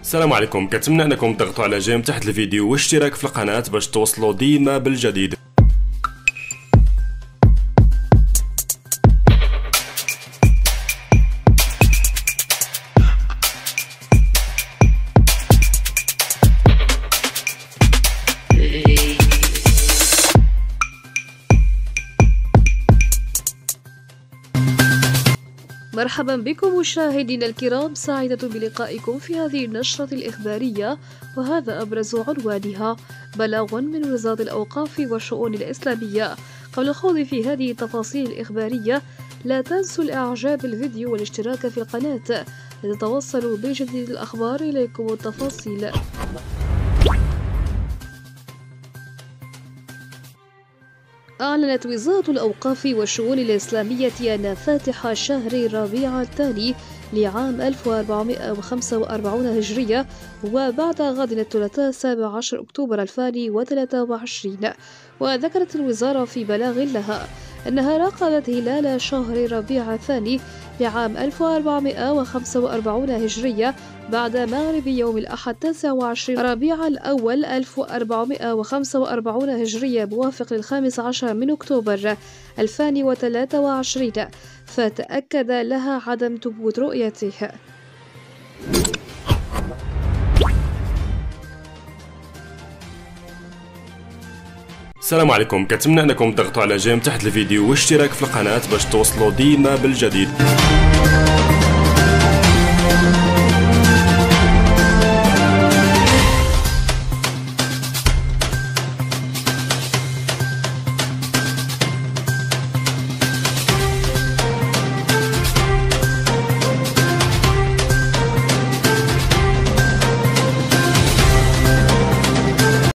السلام عليكم، كنتمنى انكم تضغطوا على جيم تحت الفيديو واشتراك في القناة باش توصلوا ديما بالجديد. مرحبا بكم مشاهدينا الكرام، سعيدة بلقائكم في هذه النشرة الإخبارية، وهذا أبرز عنوانها: بلاغ من وزارة الأوقاف والشؤون الإسلامية. قبل الخوض في هذه التفاصيل الإخبارية لا تنسوا الإعجاب بالفيديو والاشتراك في القناة لتتوصلوا بجديد الأخبار إليكم التفاصيل. أعلنت وزارة الأوقاف والشؤون الإسلامية أن فاتح شهر ربيع الثاني لعام 1445 هجرية وبعد غد الثلاثاء 17 أكتوبر 2023. وذكرت الوزارة في بلاغ لها أنها راقبت هلال شهر ربيع الثاني لعام 1445 هجرية بعد مغرب يوم الأحد 29 ربيع الأول 1445 هجرية موافق ل15 من أكتوبر 2023، فتأكد لها عدم ثبوت رؤيته. السلام عليكم، كنتمنى انكم تضغطوا على جيم تحت الفيديو واشتراك في القناة باش توصلوا ديما بالجديد.